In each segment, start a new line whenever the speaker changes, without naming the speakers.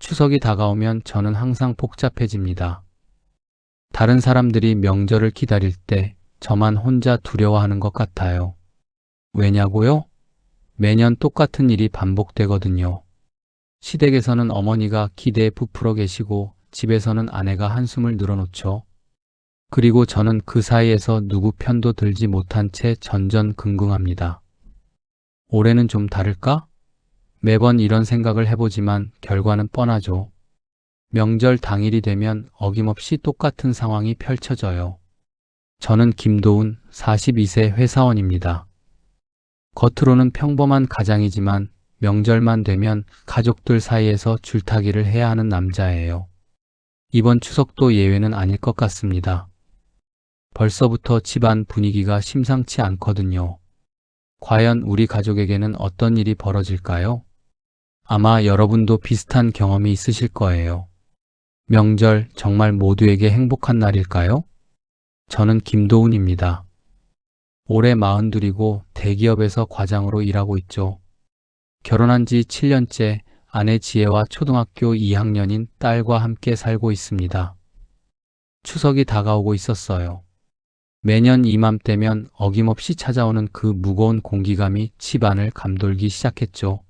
추석이 다가오면 저는 항상 복잡해집니다. 다른 사람들이 명절을 기다릴 때 저만 혼자 두려워하는 것 같아요. 왜냐고요? 매년 똑같은 일이 반복되거든요. 시댁에서는 어머니가 기대에 부풀어 계시고 집에서는 아내가 한숨을 늘어놓죠. 그리고 저는 그 사이에서 누구 편도 들지 못한 채 전전긍긍합니다. 올해는 좀 다를까? 매번 이런 생각을 해보지만 결과는 뻔하죠. 명절 당일이 되면 어김없이 똑같은 상황이 펼쳐져요. 저는 김도훈 42세 회사원입니다. 겉으로는 평범한 가장이지만 명절만 되면 가족들 사이에서 줄타기를 해야 하는 남자예요. 이번 추석도 예외는 아닐 것 같습니다. 벌써부터 집안 분위기가 심상치 않거든요. 과연 우리 가족에게는 어떤 일이 벌어질까요? 아마 여러분도 비슷한 경험이 있으실 거예요. 명절 정말 모두에게 행복한 날일까요? 저는 김도훈입니다. 올해 42이고 대기업에서 과장으로 일하고 있죠. 결혼한 지 7년째 아내 지혜와 초등학교 2학년인 딸과 함께 살고 있습니다. 추석이 다가오고 있었어요. 매년 이맘때면 어김없이 찾아오는 그 무거운 공기감이 집안을 감돌기 시작했죠.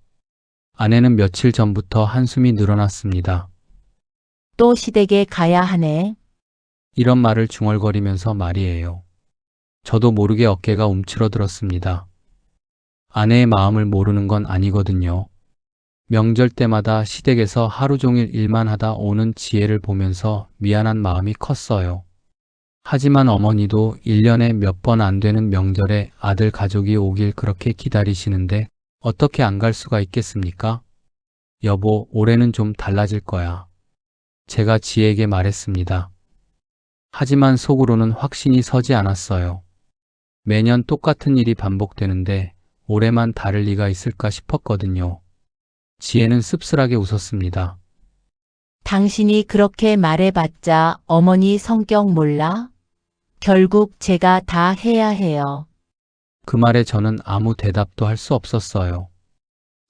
아내는 며칠 전부터 한숨이 늘어났습니다.
또 시댁에 가야 하네.
이런 말을 중얼거리면서 말이에요. 저도 모르게 어깨가 움츠러들었습니다. 아내의 마음을 모르는 건 아니거든요. 명절 때마다 시댁에서 하루 종일 일만 하다 오는 지혜를 보면서 미안한 마음이 컸어요. 하지만 어머니도 1년에 몇 번 안 되는 명절에 아들 가족이 오길 그렇게 기다리시는데 어떻게 안 갈 수가 있겠습니까? 여보, 올해는 좀 달라질 거야. 제가 지혜에게 말했습니다. 하지만 속으로는 확신이 서지 않았어요. 매년 똑같은 일이 반복되는데 올해만 다를 리가 있을까 싶었거든요. 지혜는 씁쓸하게 웃었습니다.
당신이 그렇게 말해봤자 어머니 성격 몰라? 결국 제가 다 해야 해요.
그 말에 저는 아무 대답도 할 수 없었어요.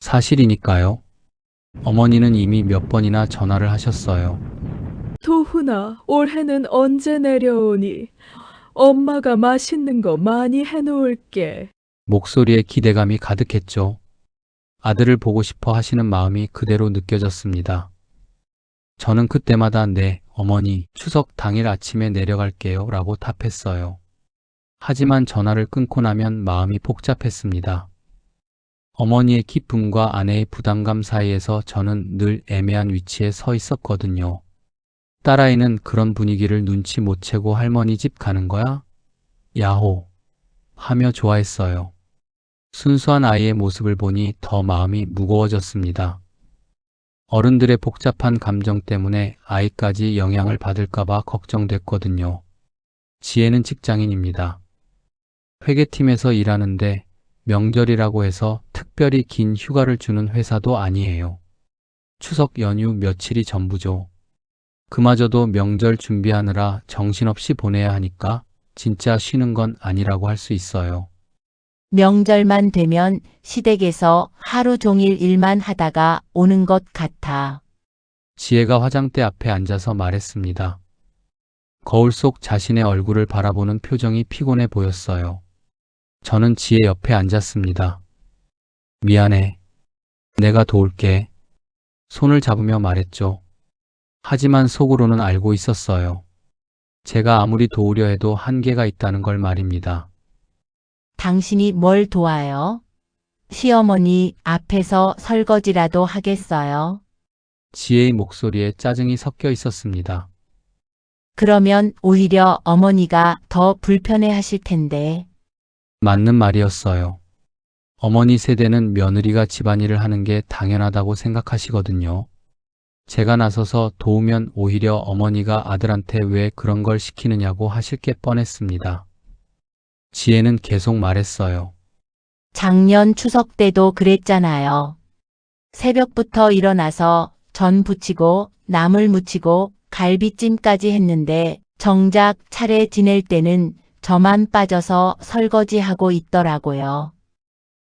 사실이니까요. 어머니는 이미 몇 번이나 전화를 하셨어요.
도훈아, 올해는 언제 내려오니? 엄마가 맛있는 거 많이 해놓을게.
목소리에 기대감이 가득했죠. 아들을 보고 싶어 하시는 마음이 그대로 느껴졌습니다. 저는 그때마다 네, 어머니, 추석 당일 아침에 내려갈게요 라고 답했어요. 하지만 전화를 끊고 나면 마음이 복잡했습니다. 어머니의 기쁨과 아내의 부담감 사이에서 저는 늘 애매한 위치에 서 있었거든요. 딸아이는 그런 분위기를 눈치 못 채고 할머니 집 가는 거야? 야호! 하며 좋아했어요. 순수한 아이의 모습을 보니 더 마음이 무거워졌습니다. 어른들의 복잡한 감정 때문에 아이까지 영향을 받을까봐 걱정됐거든요. 지혜는 직장인입니다. 회계팀에서 일하는데 명절이라고 해서 특별히 긴 휴가를 주는 회사도 아니에요. 추석 연휴 며칠이 전부죠. 그마저도 명절 준비하느라 정신없이 보내야 하니까 진짜 쉬는 건 아니라고 할 수 있어요.
명절만 되면 시댁에서 하루 종일 일만 하다가 오는 것 같아.
지혜가 화장대 앞에 앉아서 말했습니다. 거울 속 자신의 얼굴을 바라보는 표정이 피곤해 보였어요. 저는 지혜 옆에 앉았습니다. 미안해. 내가 도울게. 손을 잡으며 말했죠. 하지만 속으로는 알고 있었어요. 제가 아무리 도우려 해도 한계가 있다는 걸 말입니다.
당신이 뭘 도와요? 시어머니 앞에서 설거지라도 하겠어요?
지혜의 목소리에 짜증이 섞여 있었습니다.
그러면 오히려 어머니가 더 불편해 하실 텐데.
맞는 말이었어요. 어머니 세대는 며느리가 집안일을 하는 게 당연하다고 생각하시거든요. 제가 나서서 도우면 오히려 어머니가 아들한테 왜 그런 걸 시키느냐고 하실 게 뻔했습니다. 지혜는 계속 말했어요.
작년 추석 때도 그랬잖아요. 새벽부터 일어나서 전 부치고 나물 무치고 갈비찜까지 했는데 정작 차례 지낼 때는 저만 빠져서 설거지하고 있더라고요.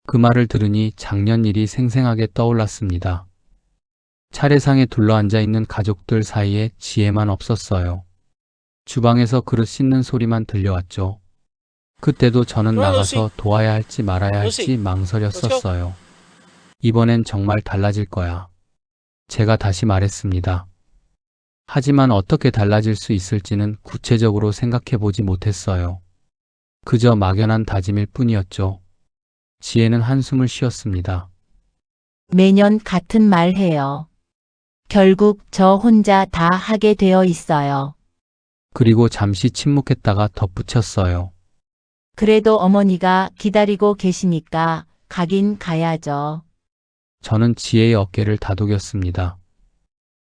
그 말을 들으니 작년 일이 생생하게 떠올랐습니다. 차례상에 둘러앉아 있는 가족들 사이에 지혜만 없었어요. 주방에서 그릇 씻는 소리만 들려왔죠. 그때도 저는 나가서 도와야 할지 말아야 할지 망설였었어요. 이번엔 정말 달라질 거야. 제가 다시 말했습니다. 하지만 어떻게 달라질 수 있을지는 구체적으로 생각해 보지 못했어요. 그저 막연한 다짐일 뿐이었죠. 지혜는 한숨을 쉬었습니다.
매년 같은 말 해요. 결국 저 혼자 다 하게 되어 있어요.
그리고 잠시 침묵했다가 덧붙였어요.
그래도 어머니가 기다리고 계시니까 가긴 가야죠.
저는 지혜의 어깨를 다독였습니다.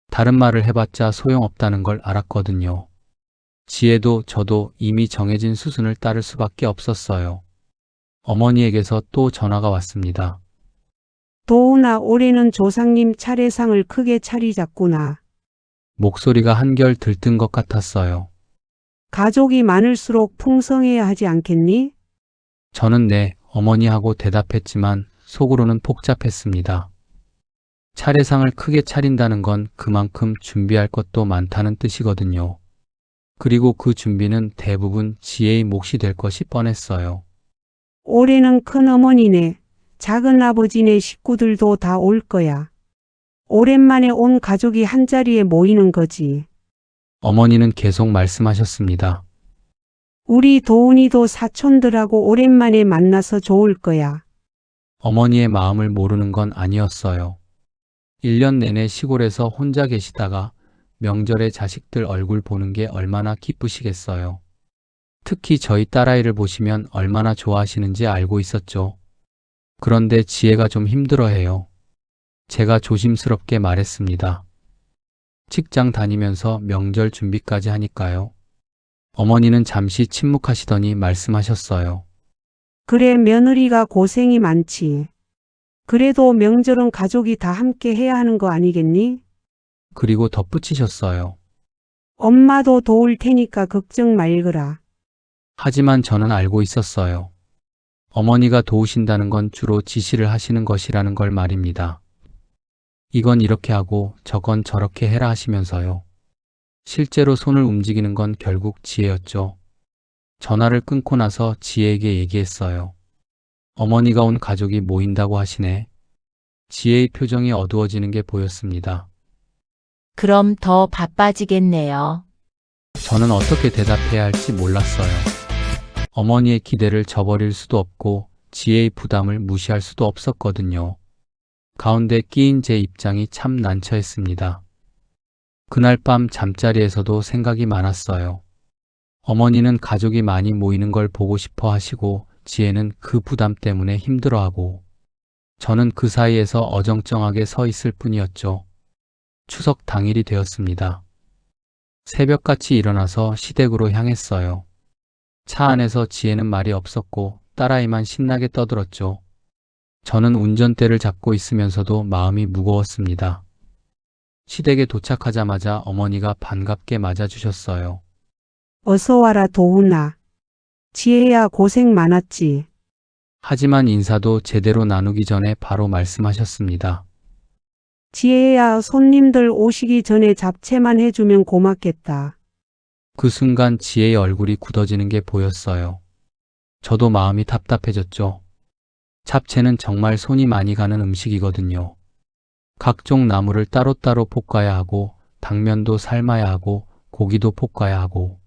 다른 말을 해봤자 소용없다는 걸 알았거든요. 지혜도 저도 이미 정해진 수순을 따를 수밖에 없었어요. 어머니에게서 또 전화가 왔습니다.
도훈아, 올해는 조상님 차례상을 크게 차리자꾸나.
목소리가 한결 들뜬 것 같았어요.
가족이 많을수록 풍성해야 하지 않겠니?
저는 네, 어머니하고 대답했지만 속으로는 복잡했습니다. 차례상을 크게 차린다는 건 그만큼 준비할 것도 많다는 뜻이거든요. 그리고 그 준비는 대부분 지혜의 몫이 될 것이 뻔했어요.
올해는 큰어머니네, 작은아버지네 식구들도 다 올 거야. 오랜만에 온 가족이 한자리에 모이는 거지.
어머니는 계속 말씀하셨습니다.
우리 도훈이도 사촌들하고 오랜만에 만나서 좋을 거야.
어머니의 마음을 모르는 건 아니었어요. 1년 내내 시골에서 혼자 계시다가 명절에 자식들 얼굴 보는 게 얼마나 기쁘시겠어요. 특히 저희 딸아이를 보시면 얼마나 좋아하시는지 알고 있었죠. 그런데 지혜가 좀 힘들어해요. 제가 조심스럽게 말했습니다. 직장 다니면서 명절 준비까지 하니까요. 어머니는 잠시 침묵하시더니 말씀하셨어요.
그래, 며느리가 고생이 많지. 그래도 명절은 가족이 다 함께 해야 하는 거 아니겠니?
그리고 덧붙이셨어요.
엄마도 도울 테니까 걱정 말거라.
하지만 저는 알고 있었어요. 어머니가 도우신다는 건 주로 지시를 하시는 것이라는 걸 말입니다. 이건 이렇게 하고 저건 저렇게 해라 하시면서요. 실제로 손을 움직이는 건 결국 지혜였죠. 전화를 끊고 나서 지혜에게 얘기했어요. 어머니가 온 가족이 모인다고 하시네. 지혜의 표정이 어두워지는 게 보였습니다.
그럼 더 바빠지겠네요.
저는 어떻게 대답해야 할지 몰랐어요. 어머니의 기대를 저버릴 수도 없고 지혜의 부담을 무시할 수도 없었거든요. 가운데 끼인 제 입장이 참 난처했습니다. 그날 밤 잠자리에서도 생각이 많았어요. 어머니는 가족이 많이 모이는 걸 보고 싶어 하시고 지혜는 그 부담 때문에 힘들어하고 저는 그 사이에서 어정쩡하게 서 있을 뿐이었죠. 추석 당일이 되었습니다. 새벽같이 일어나서 시댁으로 향했어요. 차 안에서 지혜는 말이 없었고 딸아이만 신나게 떠들었죠. 저는 운전대를 잡고 있으면서도 마음이 무거웠습니다. 시댁에 도착하자마자 어머니가 반갑게 맞아주셨어요.
어서 와라, 도훈아. 지혜야, 고생 많았지.
하지만 인사도 제대로 나누기 전에 바로 말씀하셨습니다.
지혜야, 손님들 오시기 전에 잡채만 해주면 고맙겠다.
그 순간 지혜의 얼굴이 굳어지는 게 보였어요. 저도 마음이 답답해졌죠. 잡채는 정말 손이 많이 가는 음식이거든요. 각종 나물을 따로따로 볶아야 하고 당면도 삶아야 하고 고기도 볶아야 하고.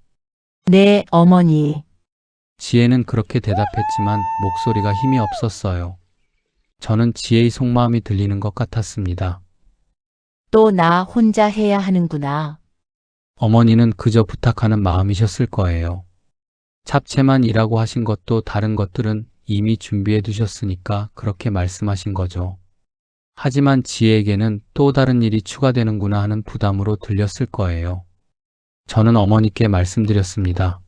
네, 어머니.
지혜는 그렇게 대답했지만 목소리가 힘이 없었어요. 저는 지혜의 속마음이 들리는 것 같았습니다.
또 나 혼자 해야 하는구나.
어머니는 그저 부탁하는 마음이셨을 거예요. 잡채만 일하고 하신 것도 다른 것들은 이미 준비해 두셨으니까 그렇게 말씀하신 거죠. 하지만 지혜에게는 또 다른 일이 추가되는구나 하는 부담으로 들렸을 거예요. 저는 어머니께 말씀드렸습니다.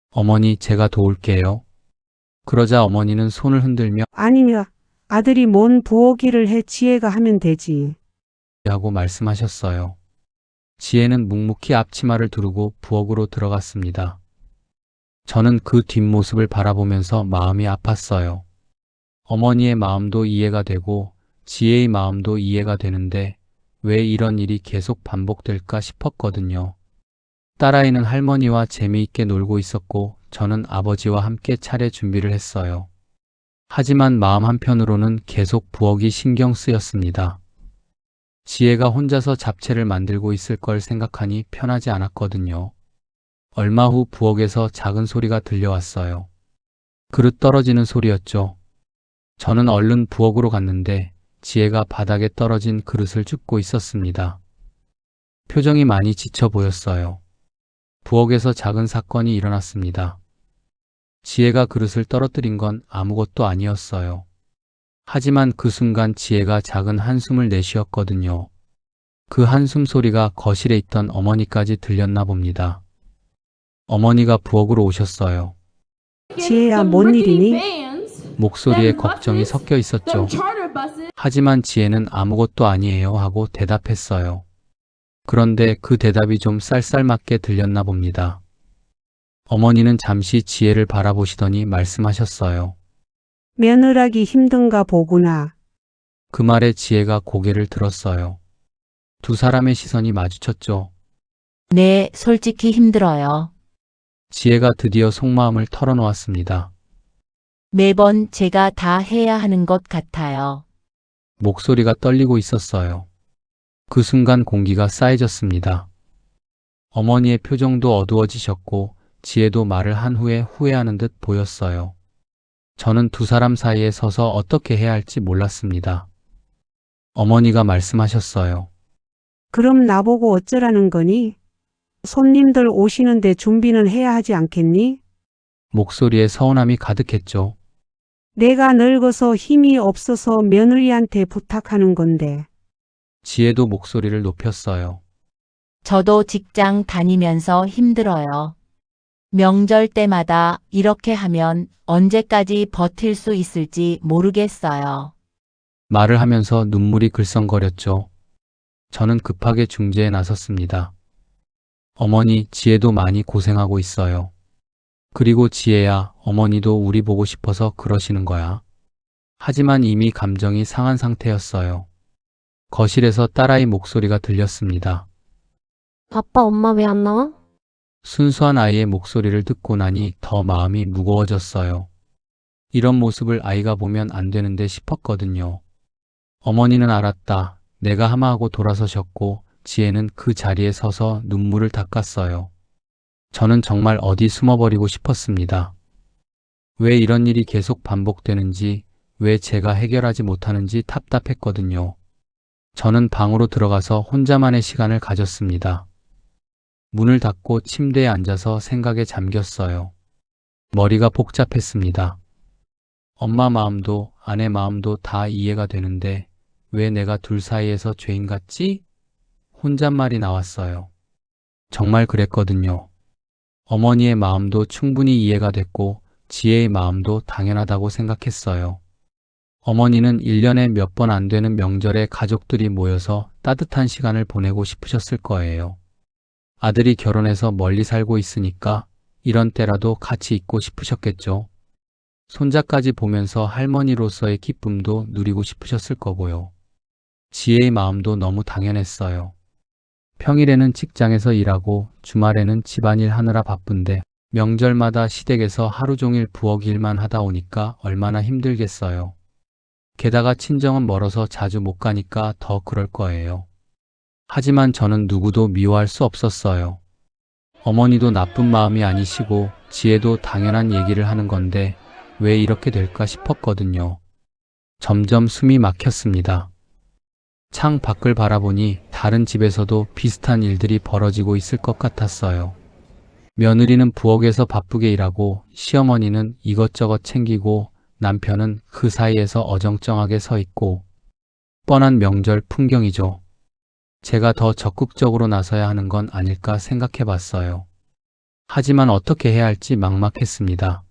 어머니, 제가 도울게요. 그러자 어머니는 손을 흔들며
아니야, 아들이 뭔 부엌일을 해, 지혜가 하면 되지.
하고 말씀하셨어요. 지혜는 묵묵히 앞치마를 두르고 부엌으로 들어갔습니다. 저는 그 뒷모습을 바라보면서 마음이 아팠어요. 어머니의 마음도 이해가 되고 지혜의 마음도 이해가 되는데 왜 이런 일이 계속 반복될까 싶었거든요. 딸아이는 할머니와 재미있게 놀고 있었고 저는 아버지와 함께 차례 준비를 했어요. 하지만 마음 한편으로는 계속 부엌이 신경 쓰였습니다. 지혜가 혼자서 잡채를 만들고 있을 걸 생각하니 편하지 않았거든요. 얼마 후 부엌에서 작은 소리가 들려왔어요. 그릇 떨어지는 소리였죠. 저는 얼른 부엌으로 갔는데 지혜가 바닥에 떨어진 그릇을 줍고 있었습니다. 표정이 많이 지쳐 보였어요. 부엌에서 작은 사건이 일어났습니다. 지혜가 그릇을 떨어뜨린 건 아무것도 아니었어요. 하지만 그 순간 지혜가 작은 한숨을 내쉬었거든요. 그 한숨 소리가 거실에 있던 어머니까지 들렸나 봅니다. 어머니가 부엌으로 오셨어요.
지혜야, 뭔 일이니?
목소리에 걱정이 섞여 있었죠. 하지만 지혜는 아무것도 아니에요 하고 대답했어요. 그런데 그 대답이 좀 쌀쌀맞게 들렸나 봅니다. 어머니는 잠시 지혜를 바라보시더니 말씀하셨어요.
며느라기 힘든가 보구나.
그 말에 지혜가 고개를 들었어요. 두 사람의 시선이 마주쳤죠.
네, 솔직히 힘들어요.
지혜가 드디어 속마음을 털어놓았습니다.
매번 제가 다 해야 하는 것 같아요.
목소리가 떨리고 있었어요. 그 순간 공기가 싸해졌습니다. 어머니의 표정도 어두워지셨고 지혜도 말을 한 후에 후회하는 듯 보였어요. 저는 두 사람 사이에 서서 어떻게 해야 할지 몰랐습니다. 어머니가 말씀하셨어요.
그럼 나보고 어쩌라는 거니? 손님들 오시는데 준비는 해야 하지 않겠니?
목소리에 서운함이 가득했죠.
내가 늙어서 힘이 없어서 며느리한테 부탁하는 건데.
지혜도 목소리를 높였어요.
저도 직장 다니면서 힘들어요. 명절 때마다 이렇게 하면 언제까지 버틸 수 있을지 모르겠어요.
말을 하면서 눈물이 글썽거렸죠. 저는 급하게 중재에 나섰습니다. 어머니, 지혜도 많이 고생하고 있어요. 그리고 지혜야, 어머니도 우리 보고 싶어서 그러시는 거야. 하지만 이미 감정이 상한 상태였어요. 거실에서 딸아이 목소리가 들렸습니다.
아빠, 엄마 왜 안 나와?
순수한 아이의 목소리를 듣고 나니 더 마음이 무거워졌어요. 이런 모습을 아이가 보면 안 되는데 싶었거든요. 어머니는 알았다. 내가 하마하고 돌아서셨고 지혜는 그 자리에 서서 눈물을 닦았어요. 저는 정말 어디 숨어버리고 싶었습니다. 왜 이런 일이 계속 반복되는지, 왜 제가 해결하지 못하는지 답답했거든요. 저는 방으로 들어가서 혼자만의 시간을 가졌습니다. 문을 닫고 침대에 앉아서 생각에 잠겼어요. 머리가 복잡했습니다. 엄마 마음도 아내 마음도 다 이해가 되는데 왜 내가 둘 사이에서 죄인 같지? 혼잣말이 나왔어요. 정말 그랬거든요. 어머니의 마음도 충분히 이해가 됐고 지혜의 마음도 당연하다고 생각했어요. 어머니는 1년에 몇 번 안 되는 명절에 가족들이 모여서 따뜻한 시간을 보내고 싶으셨을 거예요. 아들이 결혼해서 멀리 살고 있으니까 이런 때라도 같이 있고 싶으셨겠죠. 손자까지 보면서 할머니로서의 기쁨도 누리고 싶으셨을 거고요. 지혜의 마음도 너무 당연했어요. 평일에는 직장에서 일하고 주말에는 집안일 하느라 바쁜데 명절마다 시댁에서 하루 종일 부엌 일만 하다 오니까 얼마나 힘들겠어요. 게다가 친정은 멀어서 자주 못 가니까 더 그럴 거예요. 하지만 저는 누구도 미워할 수 없었어요. 어머니도 나쁜 마음이 아니시고 지혜도 당연한 얘기를 하는 건데 왜 이렇게 될까 싶었거든요. 점점 숨이 막혔습니다. 창 밖을 바라보니 다른 집에서도 비슷한 일들이 벌어지고 있을 것 같았어요. 며느리는 부엌에서 바쁘게 일하고 시어머니는 이것저것 챙기고 남편은 그 사이에서 어정쩡하게 서 있고 뻔한 명절 풍경이죠. 제가 더 적극적으로 나서야 하는 건 아닐까 생각해 봤어요. 하지만 어떻게 해야 할지 막막했습니다.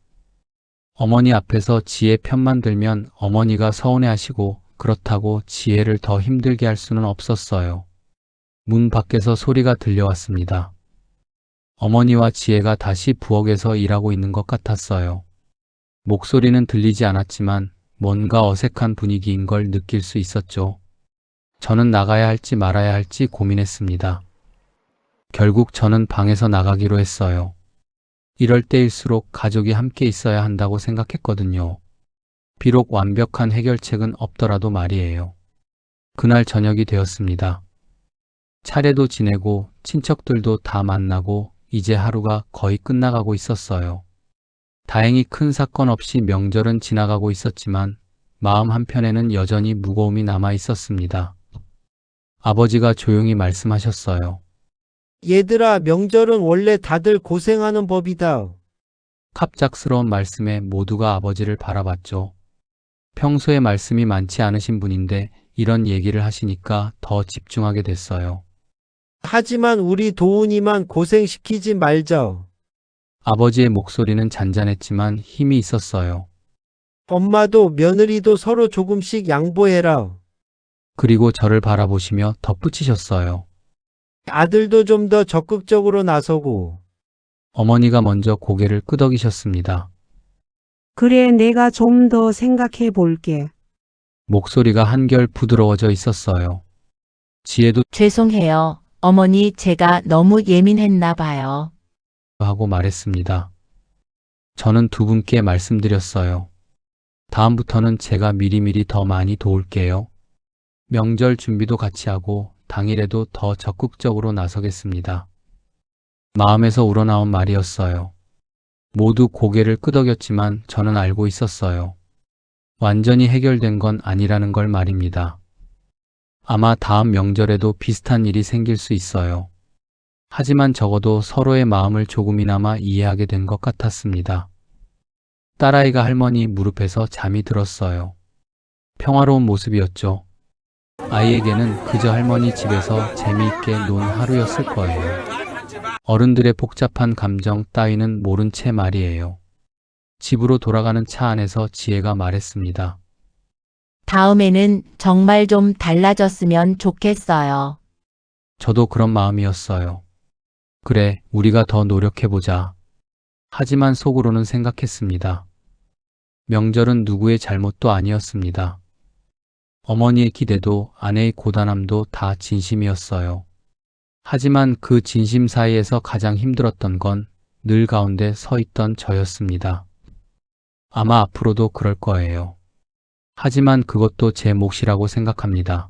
어머니 앞에서 지혜 편만 들면 어머니가 서운해하시고 그렇다고 지혜를 더 힘들게 할 수는 없었어요. 문 밖에서 소리가 들려왔습니다. 어머니와 지혜가 다시 부엌에서 일하고 있는 것 같았어요. 목소리는 들리지 않았지만 뭔가 어색한 분위기인 걸 느낄 수 있었죠. 저는 나가야 할지 말아야 할지 고민했습니다. 결국 저는 방에서 나가기로 했어요. 이럴 때일수록 가족이 함께 있어야 한다고 생각했거든요. 비록 완벽한 해결책은 없더라도 말이에요. 그날 저녁이 되었습니다. 차례도 지내고 친척들도 다 만나고 이제 하루가 거의 끝나가고 있었어요. 다행히 큰 사건 없이 명절은 지나가고 있었지만 마음 한편에는 여전히 무거움이 남아 있었습니다. 아버지가 조용히 말씀하셨어요.
얘들아, 명절은 원래 다들 고생하는 법이다.
갑작스러운 말씀에 모두가 아버지를 바라봤죠. 평소에 말씀이 많지 않으신 분인데 이런 얘기를 하시니까 더 집중하게 됐어요.
하지만 우리 도훈이만 고생시키지 말자.
아버지의 목소리는 잔잔했지만 힘이 있었어요.
엄마도 며느리도 서로 조금씩 양보해라.
그리고 저를 바라보시며 덧붙이셨어요.
아들도 좀 더 적극적으로 나서고.
어머니가 먼저 고개를 끄덕이셨습니다.
그래, 내가 좀 더 생각해 볼게.
목소리가 한결 부드러워져 있었어요. 지혜도
죄송해요. 어머니, 제가 너무 예민했나 봐요.
하고 말했습니다. 저는 두 분께 말씀드렸어요. 다음부터는 제가 미리미리 더 많이 도울게요. 명절 준비도 같이 하고 당일에도 더 적극적으로 나서겠습니다. 마음에서 우러나온 말이었어요. 모두 고개를 끄덕였지만 저는 알고 있었어요. 완전히 해결된 건 아니라는 걸 말입니다. 아마 다음 명절에도 비슷한 일이 생길 수 있어요. 하지만 적어도 서로의 마음을 조금이나마 이해하게 된 것 같았습니다. 딸아이가 할머니 무릎에서 잠이 들었어요. 평화로운 모습이었죠. 아이에게는 그저 할머니 집에서 재미있게 논 하루였을 거예요. 어른들의 복잡한 감정 따위는 모른 채 말이에요. 집으로 돌아가는 차 안에서 지혜가 말했습니다.
다음에는 정말 좀 달라졌으면 좋겠어요.
저도 그런 마음이었어요. 그래, 우리가 더 노력해보자. 하지만 속으로는 생각했습니다. 명절은 누구의 잘못도 아니었습니다. 어머니의 기대도 아내의 고단함도 다 진심이었어요. 하지만 그 진심 사이에서 가장 힘들었던 건 늘 가운데 서 있던 저였습니다. 아마 앞으로도 그럴 거예요. 하지만 그것도 제 몫이라고 생각합니다.